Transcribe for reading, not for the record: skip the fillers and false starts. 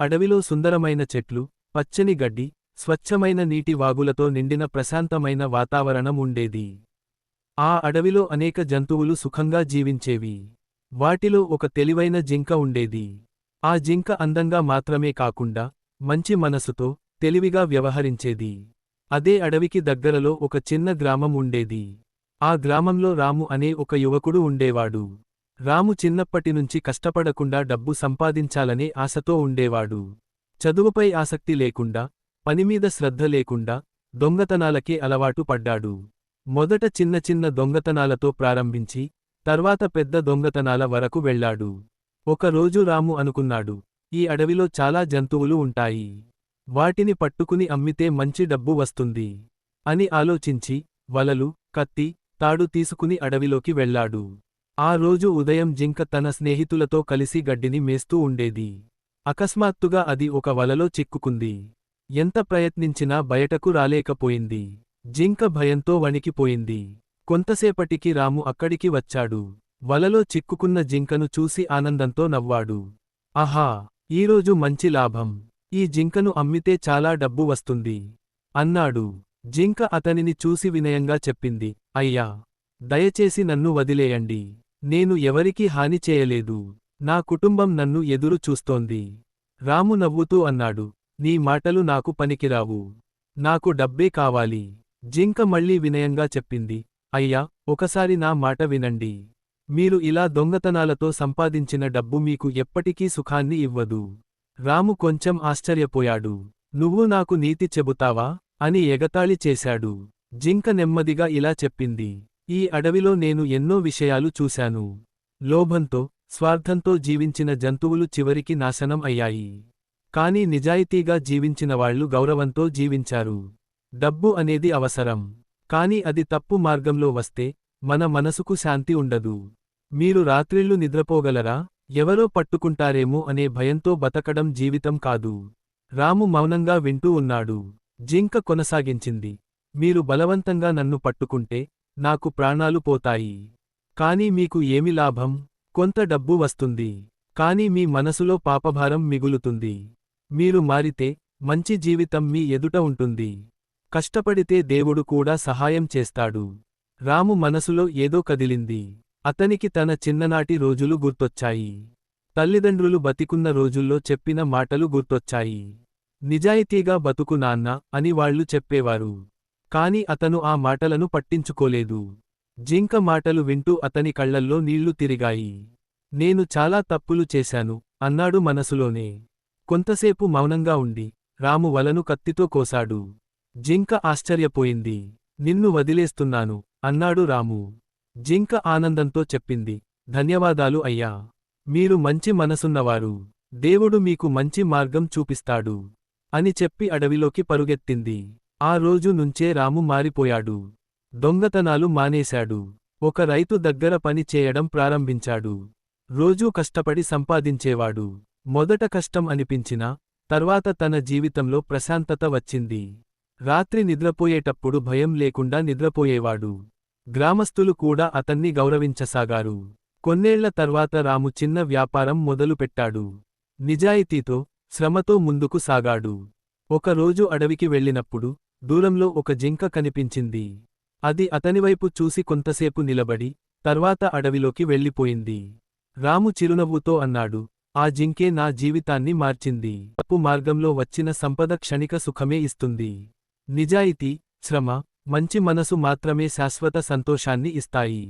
అడవిలో సుందరమైన చెట్లు, పచ్చని గడ్డి, స్వచ్ఛమైన నీటి వాగులతో నిండిన ప్రశాంతమైన వాతావరణం ఉండేది. ఆ అడవిలో అనేక జంతువులు సుఖంగా జీవించేవి. వాటిలో ఒక తెలివైన జింక ఉండేది. ఆ జింక అందంగా మాత్రమే కాకుండా, మంచి మనసుతో, తెలివిగా వ్యవహరించేది. అదే అడవికి దగ్గరలో ఒక చిన్న గ్రామం ఉండేది. ఆ గ్రామంలో రాము అనే ఒక యువకుడు ఉండేవాడు. రాము చిన్నప్పటినుంచి కష్టపడకుండా డబ్బు సంపాదించాలనే ఆశతో ఉండేవాడు. చదువుపై ఆసక్తి లేకుండా, పనిమీద శ్రద్ధ లేకుండా, దొంగతనాలకే అలవాటు పడ్డాడు. మొదట చిన్న చిన్న దొంగతనాలతో ప్రారంభించి, తర్వాత పెద్ద దొంగతనాల వరకు వెళ్లాడు. ఒకరోజు రాము అనుకున్నాడు, ఈ అడవిలో చాలా జంతువులు ఉంటాయి. వాటిని పట్టుకుని అమ్మితే మంచి డబ్బు వస్తుంది అని ఆలోచించి, వలలు, కత్తి, తాడు తీసుకుని అడవిలోకి వెళ్లాడు. ఆ రోజు ఉదయం జింక తన స్నేహితులతో కలిసి గడ్డిని మేస్తూ ఉండేది. అకస్మాత్తుగా అది ఒక వలలో చిక్కుకుంది. ఎంత ప్రయత్నించినా బయటకు రాలేకపోయింది. జింక భయంతో వణికిపోయింది. కొంతసేపటికి రాము అక్కడికి వచ్చాడు. వలలో చిక్కుకున్న జింకను చూసి ఆనందంతో నవ్వాడు. ఆహా! ఈరోజు మంచి లాభం. ఈ జింకను అమ్మితే చాలా డబ్బు వస్తుంది అన్నాడు. జింక అతనిని చూసి వినయంగా చెప్పింది, అయ్యా! దయచేసి నన్ను వదిలేయండి. నేను ఎవరికీ హాని చేయలేదు. నా కుటుంబం నన్ను ఎదురు చూస్తోంది. రాము నవ్వుతూ అన్నాడు, నీ మాటలు నాకు పనికిరావు. నాకు డబ్బే కావాలి. జింక మళ్ళీ వినయంగా చెప్పింది, అయ్యా! ఒకసారి నా మాట వినండి. మీరు ఇలా దొంగతనాలతో సంపాదించిన డబ్బు మీకు ఎప్పటికీ సుఖాన్ని ఇవ్వదు. రాము కొంచెం ఆశ్చర్యపోయాడు. నువ్వు నాకు నీతి చెబుతావా అని ఎగతాళి చేశాడు. జింక నెమ్మదిగా ఇలా చెప్పింది, ఈ అడవిలో నేను ఎన్నో విషయాలు చూశాను. లోభంతో, స్వార్థంతో జీవించిన జంతువులు చివరికి నాశనం అయ్యాయి. కానీ నిజాయితీగా జీవించినవాళ్లు గౌరవంతో జీవించారు. డబ్బు అనేది అవసరం. కానీ అది తప్పు మార్గంలో వస్తే, మన మనసుకు శాంతి ఉండదు. మీరు రాత్రిళ్ళు నిద్రపోగలరా? ఎవరో పట్టుకుంటారేమో అనే భయంతో బతకడం జీవితం కాదు. రాము మౌనంగా వింటూ ఉన్నాడు. జింక కొనసాగించింది, మీరు బలవంతంగా నన్ను పట్టుకుంటే, నాకు ప్రాణాలు పోతాయి. కానీ మీకు ఏమి లాభం? కొంత డబ్బు వస్తుంది. కానీ మీ మనసులో పాపభారం మిగులుతుంది. మీరు మారితే, మంచి జీవితం మీ ఎదుట ఉంటుంది. కష్టపడితే దేవుడు కూడా సహాయం చేస్తాడు. రాము మనసులో ఏదో కదిలింది. అతనికి తన చిన్ననాటి రోజులు గుర్తొచ్చాయి. తల్లిదండ్రులు బతికున్న రోజుల్లో చెప్పిన మాటలు గుర్తొచ్చాయి. నిజాయితీగా బతుకు నాన్న అని వాళ్లు చెప్పేవారు. కాని అతను ఆ మాటలను పట్టించుకోలేదు. జింక మాటలు వింటూ అతని కళ్లల్లో నీళ్లు తిరిగాయి. నేను చాలా తప్పులు చేశాను అన్నాడు మనసులోనే. కొంతసేపు మౌనంగా ఉండి, రాము వలను కత్తితో కోసాడు. జింక ఆశ్చర్యపోయింది. నిన్ను వదిలేస్తున్నాను అన్నాడు రాము. జింక ఆనందంతో చెప్పింది, ధన్యవాదాలు అయ్యా! మీరు మంచి మనసున్నవారు. దేవుడు మీకు మంచి మార్గం చూపిస్తాడు అని చెప్పి అడవిలోకి పరుగెత్తింది. ఆ రోజు నుంచే రాము మారిపోయాడు. దొంగతనాలు మానేశాడు. ఒక రైతు దగ్గర పని చేయడం ప్రారంభించాడు. రోజూ కష్టపడి సంపాదించేవాడు. మొదట కష్టం అనిపించినా, తర్వాత తన జీవితంలో ప్రశాంతత వచ్చింది. రాత్రి నిద్రపోయేటప్పుడు భయం లేకుండా నిద్రపోయేవాడు. గ్రామస్తులు కూడా అతన్ని గౌరవించసాగారు. కొన్నేళ్ల తర్వాత రాము చిన్న వ్యాపారం మొదలుపెట్టాడు. నిజాయితీతో, శ్రమతో ముందుకు సాగాడు. ఒకరోజు అడవికి వెళ్ళినప్పుడు, దూరంలో ఒక జింక కనిపించింది. అది అతనివైపు చూసి కొంతసేపు నిలబడి, తర్వాత అడవిలోకి వెళ్ళిపోయింది. రాము చిరునవ్వుతో అన్నాడు, ఆ జింకే నా జీవితాన్ని మార్చింది. తప్పు మార్గంలో వచ్చిన సంపద క్షణిక సుఖమే ఇస్తుంది. నిజాయితీ, శ్రమ, మంచి మనసు మాత్రమే శాశ్వత సంతోషాన్ని ఇస్తాయి.